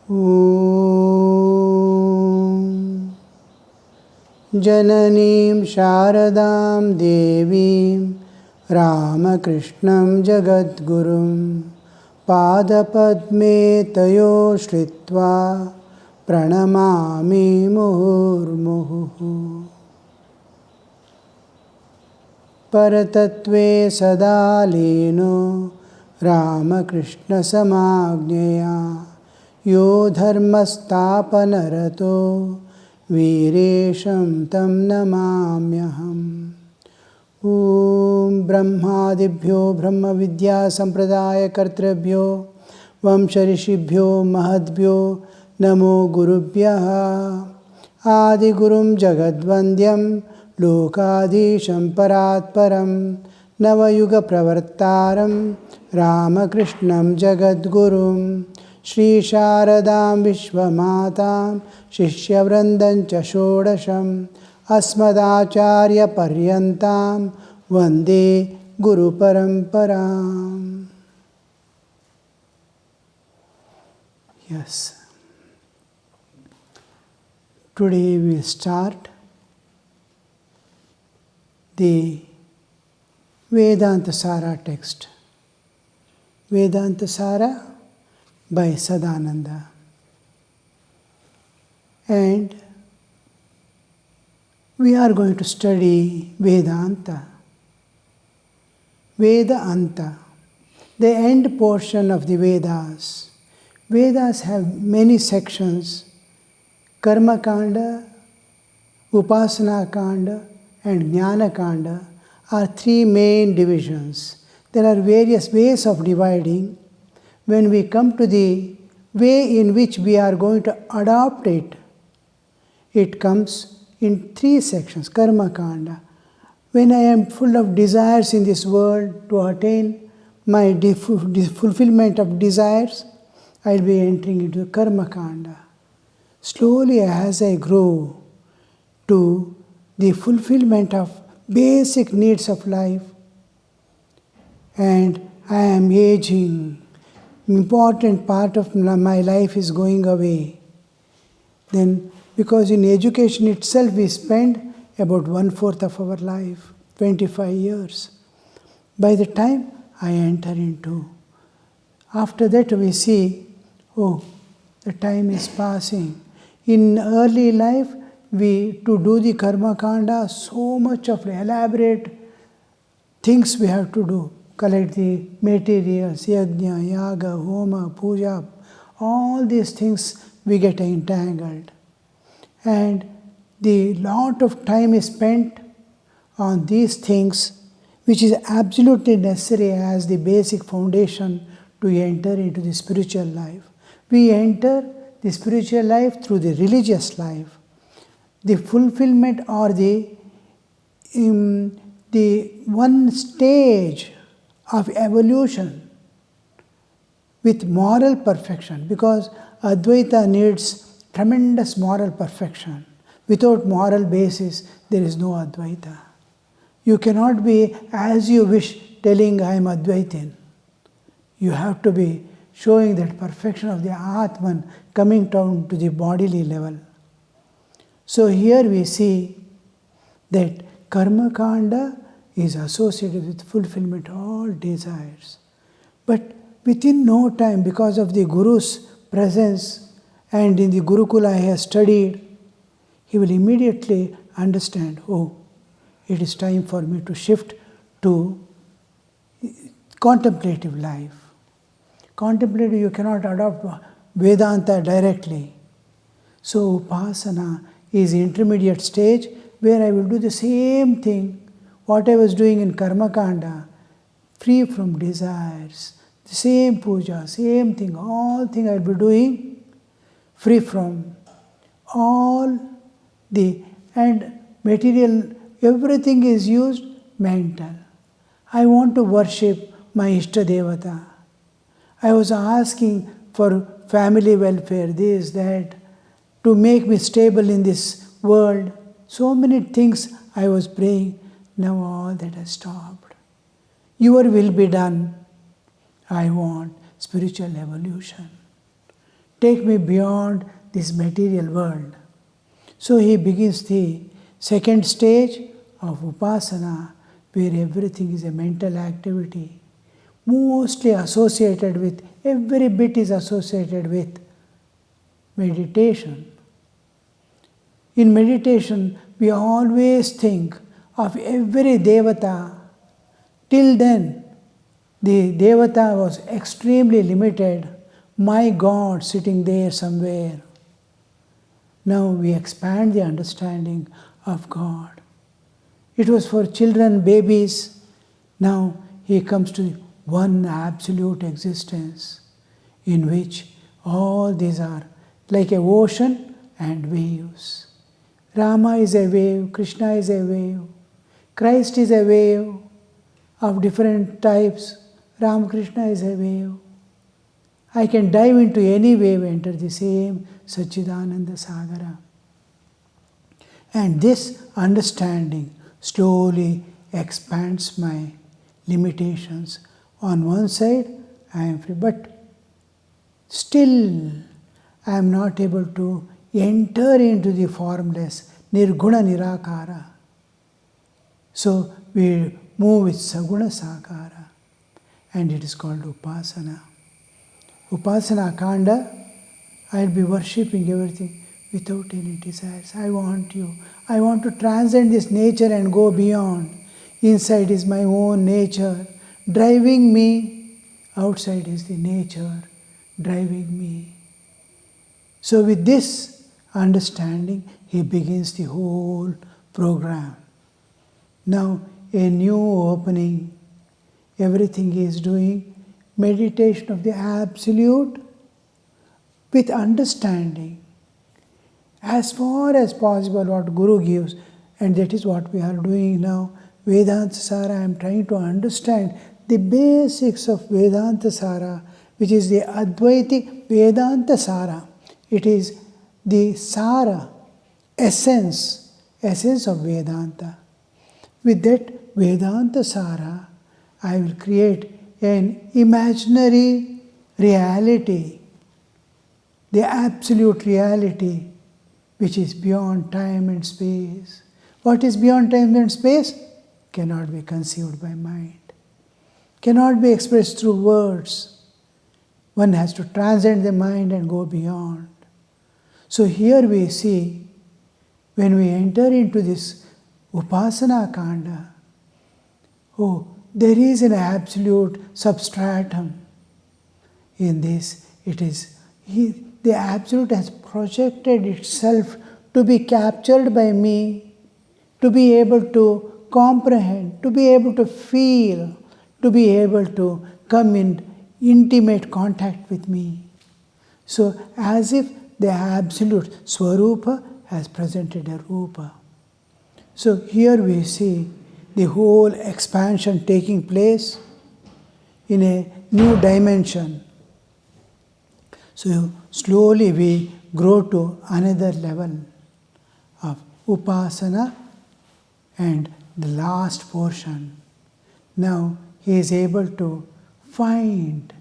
Om Jananim Sharadam Devim Ramakrishnam Jagadgurum Padapadme Tayo Shritva Pranamami Murmuhu Paratatve Sadalino Ramakrishna Samagneya Yo Dharmastapanarato Viresham Tam Namamyaham Om Brahmadibhyo Brahma Vidya Sampradaya Kartrabhyo Vamsharishibhyo Mahadbhyo Namo Gurubhyaha Adi Gurum Jagadvandyam Lokadisham Paratparam Navayuga Pravartaram Ramakrishnam Jagadgurum Shri Sharadam Vishwamatam Shishyavrandam Shodasham Asmadacharya Paryantam Vande Guru Paramparam. Yes. Today we start the Vedānta Sāra text. Vedānta Sāra by Sadananda. And we are going to study Vedānta. Vedānta, the end portion of the Vedas. Vedas have many sections. Karma Kanda, Upasana Kanda, and Jnana Kanda are three main divisions. There are various ways of dividing. When we come to the way in which we are going to adopt it, it comes in three sections. Karma Kanda. When I am full of desires in this world to attain my fulfillment of desires, I will be entering into Karma Kanda. Slowly as I grow to the fulfillment of basic needs of life, and I am aging, important part of my life is going away. Then, because in education itself we spend about 1/4 of our life, 25 years. By the time I enter into, after that we see, oh, the time is passing. In early life, to do the Karma Kanda, so much of elaborate things we have to do. Collect the materials, yajna, yaga, homa, puja, all these things we get entangled. And the lot of time is spent on these things, which is absolutely necessary as the basic foundation to enter into the spiritual life. We enter the spiritual life through the religious life. The fulfillment or the one stage of evolution with moral perfection, because Advaita needs tremendous moral perfection. Without moral basis, there is no Advaita. You cannot be as you wish telling I am Advaitin. You have to be showing that perfection of the Atman coming down to the bodily level. So here we see that Karma Kanda is associated with fulfillment of all desires. But within no time, because of the Guru's presence and in the Gurukula I have studied, he will immediately understand, oh, it is time for me to shift to contemplative life. Contemplative, you cannot adopt Vedanta directly. So Upasana is the intermediate stage where I will do the same thing, what I was doing in Karma Kanda, free from desires. The same puja, same thing, all thing I will be doing, free from all the, and material, everything is used mental. I want to worship my Ishta Devata. I was asking for family welfare, this, that, to make me stable in this world. So many things I was praying. Now all that has stopped. Your will be done. I want spiritual evolution. Take me beyond this material world. So he begins the second stage of Upasana, where everything is a mental activity, mostly associated with, every bit is associated with meditation. In meditation, we always think of every devata. Till then, the devata was extremely limited, my God sitting there somewhere. Now we expand the understanding of God. It was for children, babies. Now he comes to one absolute existence in which all these are like an ocean and waves. Rama is a wave, Krishna is a wave, Christ is a wave of different types, Ramakrishna is a wave. I can dive into any wave, enter the same Satchidananda Sagara. And this understanding slowly expands my limitations. On one side, I am free, but still I am not able to enter into the formless, nirguna nirakara. So we move with saguna sakara, and it is called upasana. Upasana kanda, I'll be worshipping everything without any desires. I want you. I want to transcend this nature and go beyond. Inside is my own nature driving me. Outside is the nature driving me. So with this understanding, he begins the whole program. Now a new opening. Everything he is doing meditation of the Absolute with understanding. As far as possible what Guru gives, and that is what we are doing now. Vedānta Sāra, I am trying to understand the basics of Vedānta Sāra, which is the Advaitic Vedānta Sāra. It is the Sāra, essence of Vedanta. With that Vedānta Sāra, I will create an imaginary reality, the absolute reality, which is beyond time and space. What is beyond time and space? Cannot be conceived by mind, cannot be expressed through words. One has to transcend the mind and go beyond. So here we see, when we enter into this Upasana Kanda, there is an absolute substratum. In this, it is the Absolute has projected itself to be captured by me, to be able to comprehend, to be able to feel, to be able to come in intimate contact with me. So as if the Absolute Swarupa has presented a Rupa. So here we see the whole expansion taking place in a new dimension. So slowly we grow to another level of Upasana, and the last portion. Now he is able to find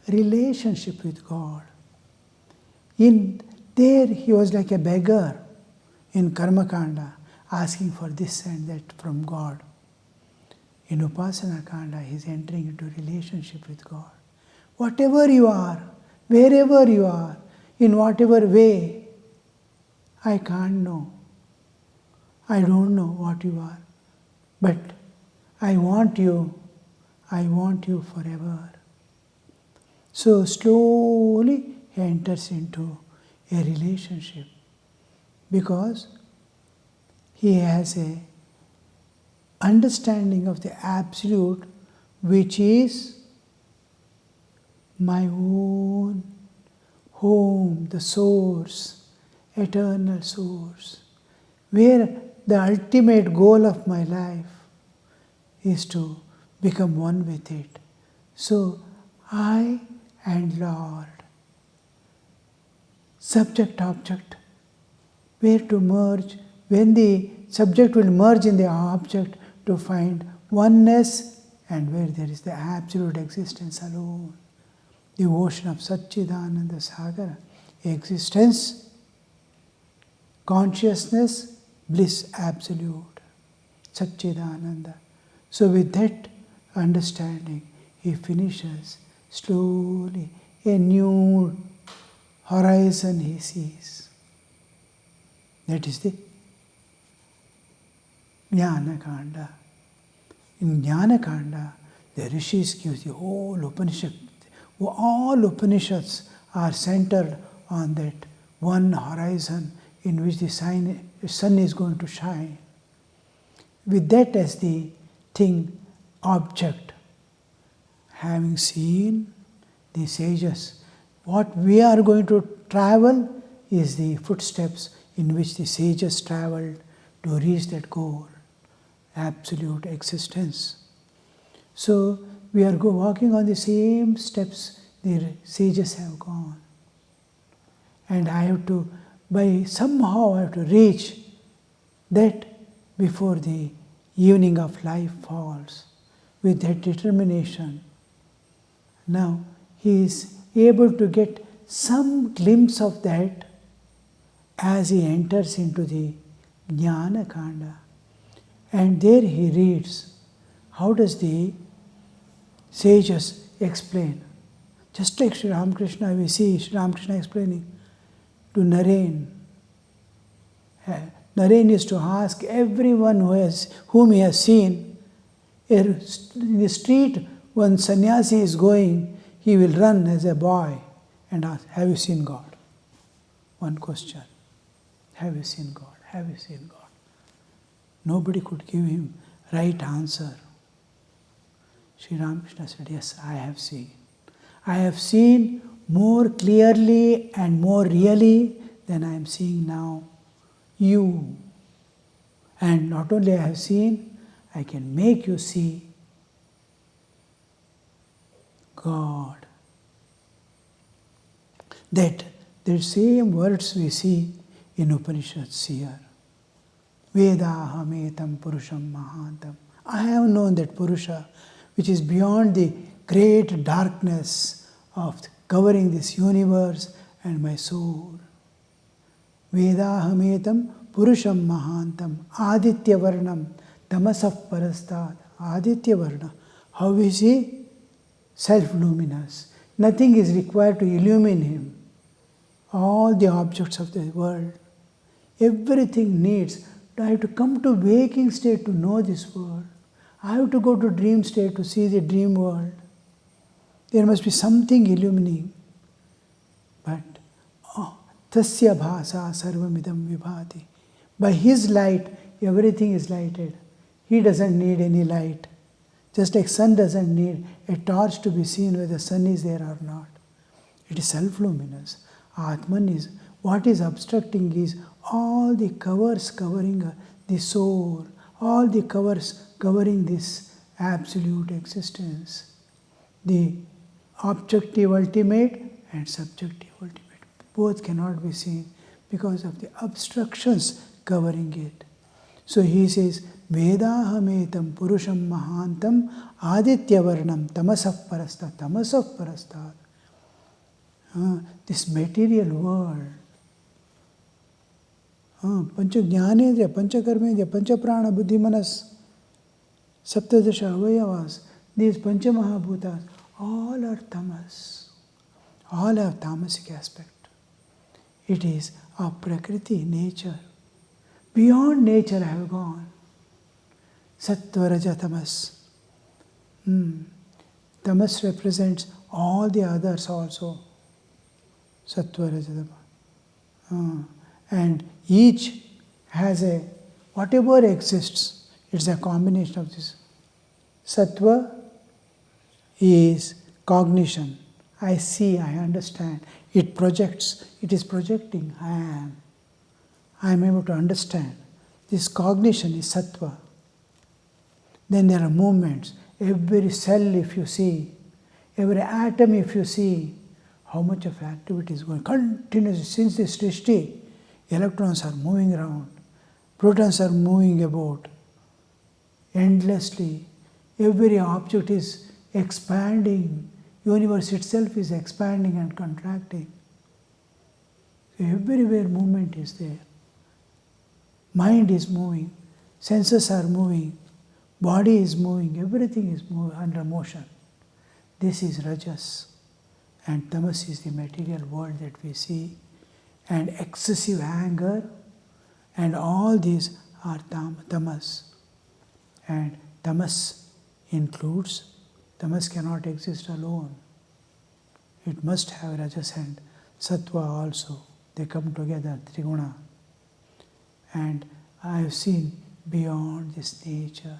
relationship with God. In there he was like a beggar in Karmakanda, asking for this and that from God. In Upasana Kanda, he is entering into relationship with God. Whatever you are, wherever you are, in whatever way, I can't know. I don't know what you are, but I want you forever. So slowly he enters into a relationship, because he has a understanding of the Absolute, which is my own home, the source, eternal source, where the ultimate goal of my life is to become one with it. So I and Lord, subject-object, where to merge, when the subject will merge in the object to find oneness, and where there is the absolute existence alone, the ocean of Satchidananda Sagara. existence, consciousness, bliss absolute, Satchidananda. So with that understanding, he finishes slowly a new horizon he sees. That is the Jnana-kanda. In Jnana-kanda, the rishis give the whole Upanishad. All Upanishads are centered on that one horizon in which the sun is going to shine. With that as the thing, object, having seen the sages, what we are going to travel is the footsteps in which the sages traveled to reach that goal, absolute existence. So we are walking on the same steps the sages have gone. And I have to, somehow I have to reach that before the evening of life falls, with that determination. Now he is able to get some glimpse of that as he enters into the Jnana-kanda. And there he reads, how does the sages explain? Just like Sri Ramakrishna, we see Sri Ramakrishna explaining to Naren. Naren is to ask everyone whom he has seen. In the street, when sannyasi is going, he will run as a boy and ask, have you seen God? One question. Have you seen God? Have you seen God? Nobody could give him right answer. Sri Ramakrishna said, yes, I have seen. I have seen more clearly and more really than I am seeing now. You. And not only I have seen, I can make you see God. That the same words we see in Upanishads here. Vedāhametam purusham mahantam. I have known that Purusha, which is beyond the great darkness of covering this universe and my soul. Vedāhametam purusham mahantam aditya varnam tamasah parastad. Aditya varna. How is he? Self-luminous. Nothing is required to illumine him. All the objects of the world, everything needs. I have to come to waking state to know this world. I have to go to dream state to see the dream world. There must be something illumining. But tasya bhasa sarvamidam vibhati. By his light, everything is lighted. He doesn't need any light. Just like sun doesn't need a torch to be seen whether the sun is there or not. It is self-luminous. Atman is, what is obstructing is all the covers covering the soul, all the covers covering this absolute existence. The objective ultimate and subjective ultimate. Both cannot be seen because of the obstructions covering it. So he says, Vedāhametam purusham mahantam aditya varnam tamasah parastad. Tamasah parastad. This material world. Pancha jnanendriya, pancha karmendriya, pancha prana, buddhi, manas, saptadasha avayavas, these pancha mahabhutas, all are tamas. All have tamasic aspect. It is of prakriti, nature. Beyond nature I have gone. Sattva, raja, tamas. Tamas represents all the others also. Sattva, raja, tamas. And each has a, whatever exists, it's a combination of this. Sattva is cognition. I see, I understand. It projects, it is projecting, I am able to understand. This cognition is sattva. Then there are movements. Every cell if you see, every atom if you see, how much of activity is going continuously. Since this srishti, electrons are moving around, protons are moving about endlessly. Every object is expanding. Universe itself is expanding and contracting. Everywhere movement is there. Mind is moving, senses are moving, body is moving, everything is under motion. This is Rajas. And Tamas is the material world that we see. And excessive anger, and all these are Tamas. And Tamas includes, Tamas cannot exist alone. It must have Rajas and Sattva also. They come together, Triguna. And I have seen beyond this nature.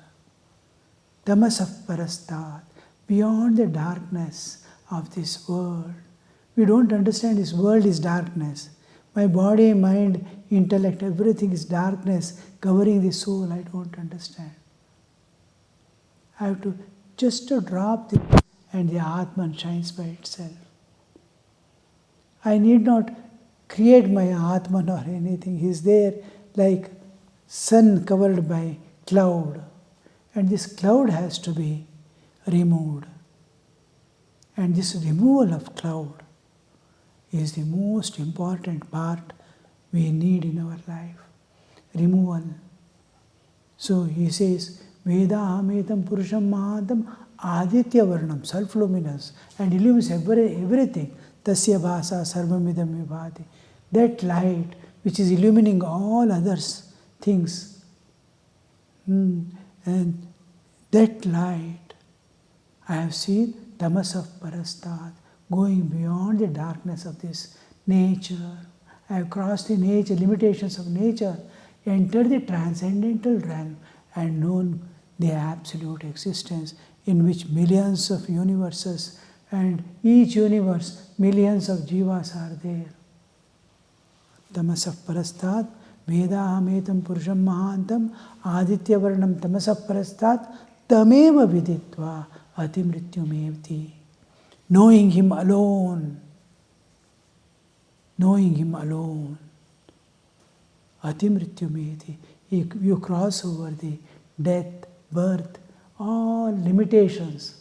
Tamas of Parastat, beyond the darkness of this world. We don't understand this world is darkness. My body, mind, intellect, everything is darkness covering the soul. I don't understand. I have to just to drop this and the Atman shines by itself. I need not create my Atman or anything. He is there like sun covered by cloud. And this cloud has to be removed. And this removal of cloud is the most important part we need in our life. Removal. So he says, Vedāmetam Purusham Mahantam Aditya Varnam, self-luminous, and illumines everything. Tasya Bhasa Sarvamidam Vibhati. That light which is illumining all other things. And that light, I have seen Tamas of Parastat, going beyond the darkness of this nature. I have crossed the nature, limitations of nature, entered the transcendental realm and known the absolute existence in which millions of universes and each universe, millions of jivas are there. Tamas of Parastat, Vedāmetam Purusham Mahantam, Aditya Varnam Tamas of Parastat, Tameva Viditva Atimrityumevti. Knowing him alone. Knowing him alone. Atimrityumevti. You cross over the death, birth, all limitations.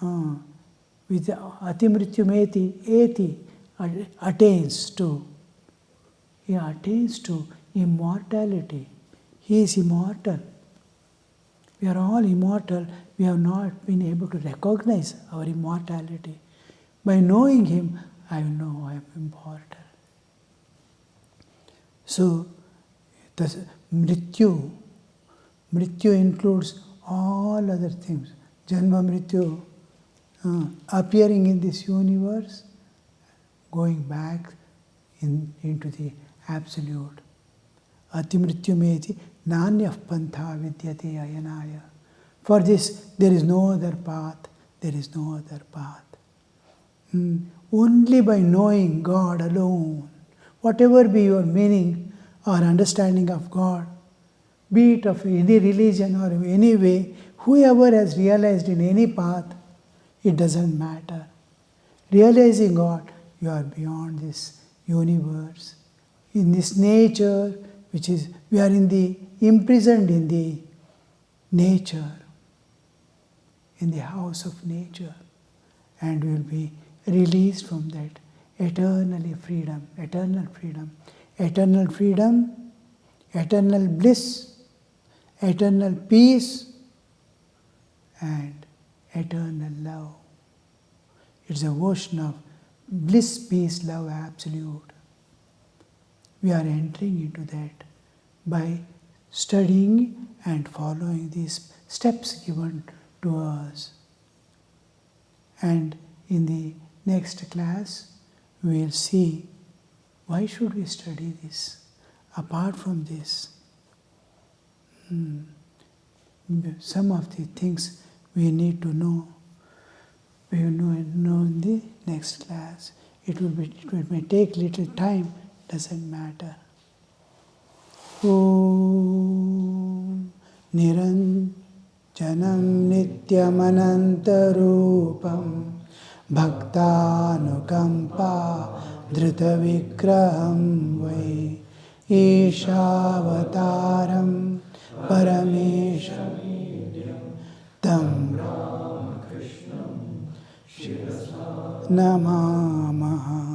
With Atimrityumeti, eti, attains to. He attains to immortality. He is immortal. We are all immortal. We have not been able to recognize our immortality. By knowing him, I know I am immortal. So, the Mrityu includes all other things. Janma Mrityu, appearing in this universe, going back into the absolute. Atimrityumeti nanyah pantha vidyate ayanaya. For this, there is no other path. There is no other path. Only by knowing God alone, whatever be your meaning or understanding of God, be it of any religion or any way, whoever has realized in any path, it doesn't matter. Realizing God, you are beyond this universe. In this nature, which is, we are imprisoned in the nature, in the house of nature, and we will be released from that eternal freedom, eternal bliss, eternal peace, and eternal love. It's a ocean of bliss, peace, love, absolute. We are entering into that by studying and following these steps given to us. And in the next class, we will see why should we study this. Apart from this, some of the things we need to know, we will know in the next class. It may take little time, doesn't matter. Om Niranjanam Nityamanantarupam Bhaktanukampa Dritavikraham Vai Ishavataram Paramesham Tam Namamaha.